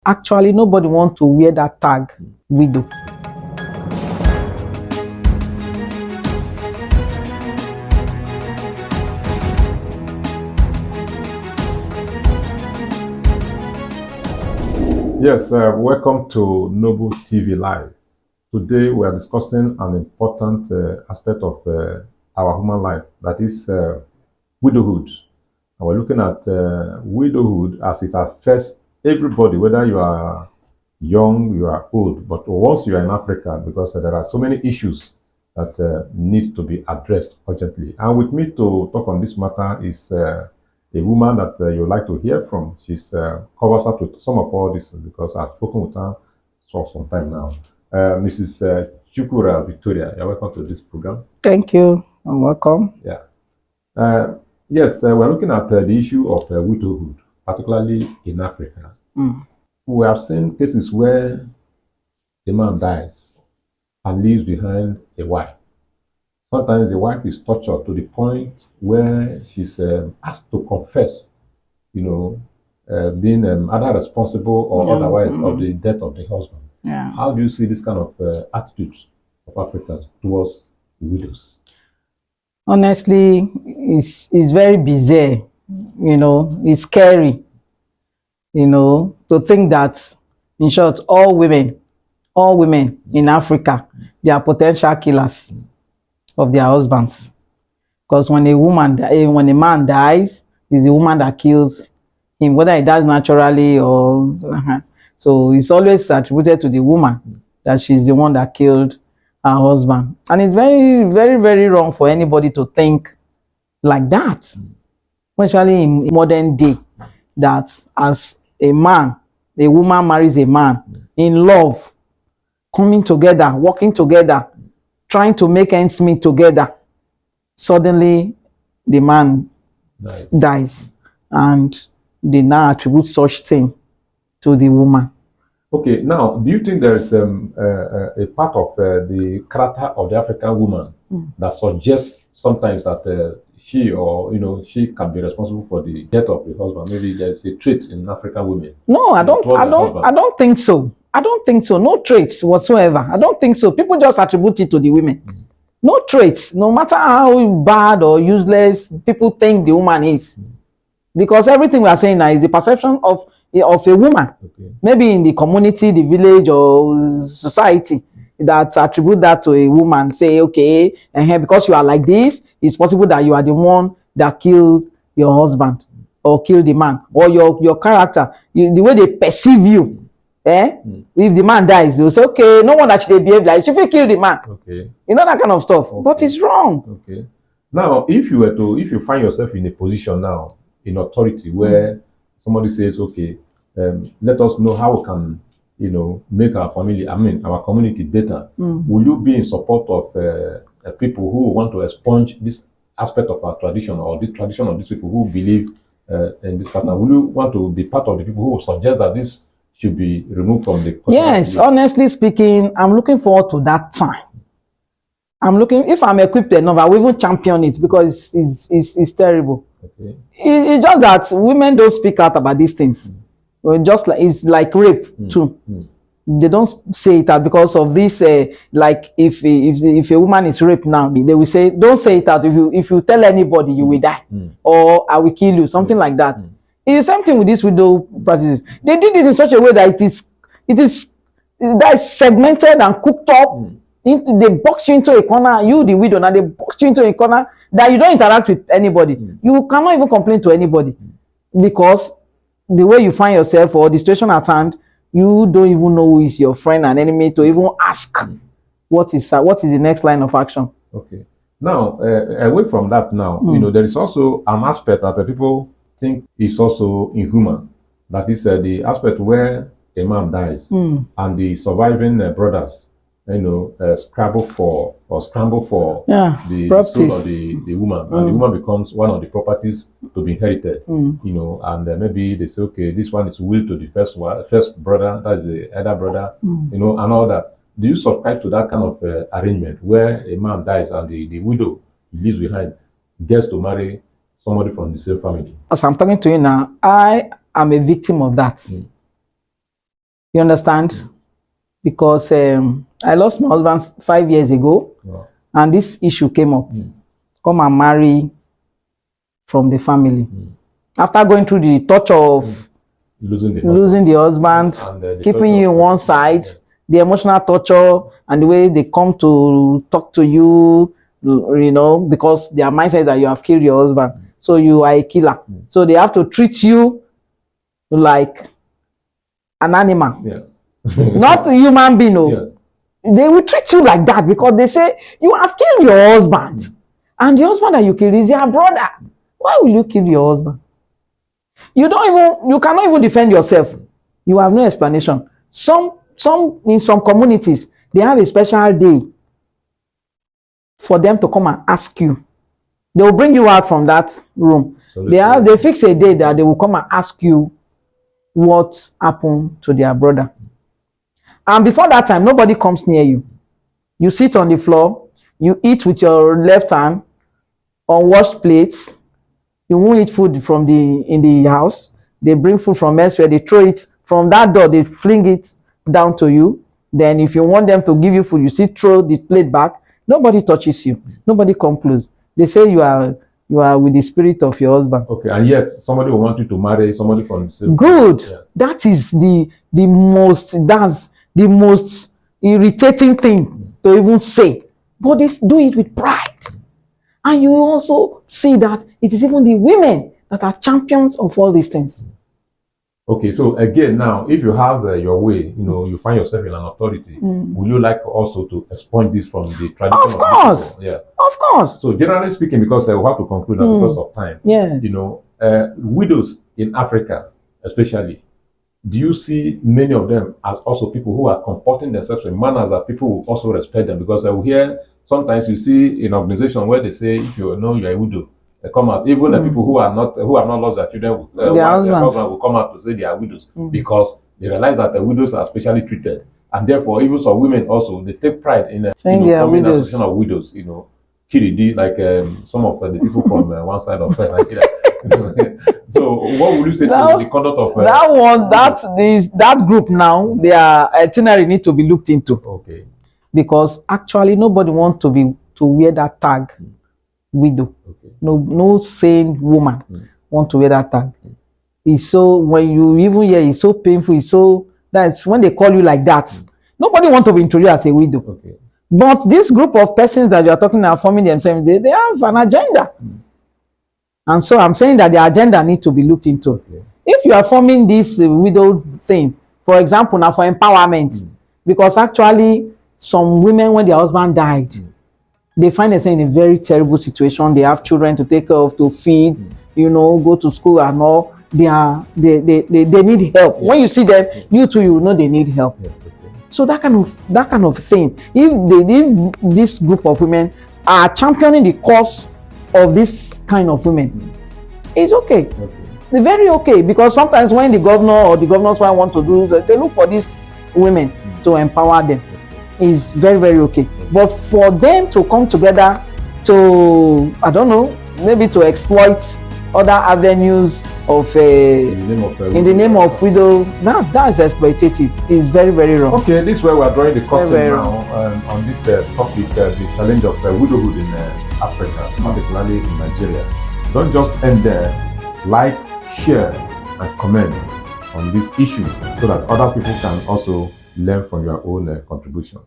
Actually, nobody wants to wear that tag, widow. Yes, welcome to Noble TV Live. Today we are discussing an important aspect of our human life, that is widowhood. And we're looking at widowhood as it affects everybody, whether you are young, you are old. But once you are in Africa, because there are so many issues that need to be addressed urgently. And with me to talk on this matter is a woman that you like to hear from. She's covers up to some of all this because I've spoken with her for some time now. Mrs. Chukura Victoria, you're welcome to this program. Thank you and welcome. Yeah. Uh, yes, we're looking at the issue of widowhood, particularly in Africa. Mm. We have seen cases where a man dies and leaves behind a wife. Sometimes the wife is tortured to the point where she's asked to confess, being either responsible or otherwise of the death of the husband. Yeah. How do you see this kind of attitudes of Africans towards widows? Honestly, it's very bizarre. It's scary. To think that, in short, all women in Africa, they are potential killers of their husbands. Because when when a man dies, it's the woman that kills him, whether he dies naturally or so it's always attributed to the woman that she's the one that killed her husband. And it's very, very, very wrong for anybody to think like that, especially in modern day, that as a woman marries a man in love, coming together, working together, trying to make ends meet together. Suddenly, the man dies, and they now attribute such thing to the woman. Okay, now, do you think there is a part of the character of the African woman that suggests sometimes that she can be responsible for the death of the husband? Maybe there's a trait in African women. No, I don't think so. I don't think so. No traits whatsoever. I don't think so. People just attribute it to the women. No traits, no matter how bad or useless people think the woman is. Because everything we are saying now is the perception of a woman. Okay. Maybe in the community, the village, or society that attribute that to a woman. Say, okay, because you are like this, it's possible that you are the one that killed your husband or killed the man, or your character, the way they perceive you. If the man dies, they will say, okay, no one that should behave like if you kill the man. Okay. That kind of stuff. Okay. But it's wrong. Okay. Now, if you find yourself in a position now in authority where somebody says, okay, let us know how we can, make our community better. Will you be in support of people who want to expunge this aspect of our tradition, or the tradition of these people who believe in this pattern? Will you want to be part of the people who suggest that this should be removed from the culture? Yes, honestly speaking, I'm looking forward to that time. If I'm equipped enough, I will even champion it, because it's terrible. Okay. It's just that women don't speak out about these things. Just like it's like rape too. They don't say it out because of this. Like if a woman is raped now, they will say, "Don't say it out. If you tell anybody, you will die, or I will kill you." Something like that. It's the same thing with this widow practices. They did it in such a way that it is that is segmented and cooked up. They box you into a corner. You, the widow, now they box you into a corner that you don't interact with anybody. You cannot even complain to anybody, because the way you find yourself or the situation at hand, you don't even know who is your friend and enemy to even ask what is the next line of action. Okay. Now, away from that, now there is also an aspect that the people think is also inhuman. That is the aspect where a man dies and the surviving brothers, scramble for the soul of the woman, and the woman becomes one of the properties to be inherited. And maybe they say, okay, this one is willed to the first brother, that is the elder brother, and all that. Do you subscribe to that kind of arrangement where a man dies and the widow he leaves behind gets to marry somebody from the same family? As I'm talking to you now, I am a victim of that. You understand? Because I lost my husband 5 years ago, Wow. and this issue came up. Come and marry from the family. After going through the torture of losing the husband, And, the keeping you torture on of- one side, Yes. the emotional torture, and the way they come to talk to you, because their mindset is that you have killed your husband, so you are a killer. So they have to treat you like an animal, Yeah. not a human being. No. Yes. They will treat you like that because they say you have killed your husband, and the husband that you killed is your brother. Why will you kill your husband? You cannot even defend yourself. You have no explanation. In some communities, they have a special day for them to come and ask you. They will bring you out from that room. So They fix a day that they will come and ask you what happened to their brother. And before that time, nobody comes near you. You sit on the floor, you eat with your left hand on washed plates. You won't eat food in the house. They bring food from elsewhere, they throw it from that door, they fling it down to you. Then if you want them to give you food, you see, throw the plate back. Nobody touches you. Nobody comes close. They say you are with the spirit of your husband. Okay, and yet somebody will want you to marry somebody from the same. Good. Yeah. That's the most irritating thing to even say. But they do it with pride. And you also see that it is even the women that are champions of all these things. Okay, so again, now, if you have your way, you find yourself in an authority, will you like also to expunge this from the tradition? Of course. People? Yeah. Of course. So generally speaking, because we'll have to conclude now because of time. Yes. Widows in Africa, especially, do you see many of them as also people who are comporting themselves in manners that people will also respect them? Because I will hear sometimes you see in organization where they say if you know you're a widow, they come out. Even the people who have not lost their children, Their husbands will come out to say they are widows because they realize that the widows are specially treated, and therefore even some women also they take pride in saying they are forming an widows. association of widows. Kiridi, like some of the people from one side of Nigeria. So what would you say to the conduct of that group now, their itinerary need to be looked into. Okay. Because actually nobody wants to wear that tag widow. Okay. No sane woman want to wear that tag. It's so, when you even hear, it's so painful. That's when they call you like that. Nobody want to be introduced as a widow. Okay. But this group of persons that you are talking about forming themselves, they have an agenda. And so I'm saying that the agenda need to be looked into. Okay. If you are forming this widow thing, for example, now for empowerment, because actually some women, when their husband died, they find themselves in a very terrible situation. They have children to take care of, to feed, go to school and all. They need help. Yeah. When you see them, you too, you know they need help. Yes, okay. So that kind of thing, if this group of women are championing the cause of this kind of women, it's okay. Okay. It's very okay, because sometimes when the governor or the governor's wife want to do, they look for these women to empower them. It's very, very okay. But for them to come together to, I don't know, maybe to exploit other avenues of In the name of widow, that is exploitative. It's very, very wrong. Okay, this is where we're drawing the curtain Very now on this topic, the challenge of widowhood in Africa, particularly in Nigeria. Don't just end there. Like, share, and comment on this issue so that other people can also learn from your own contribution.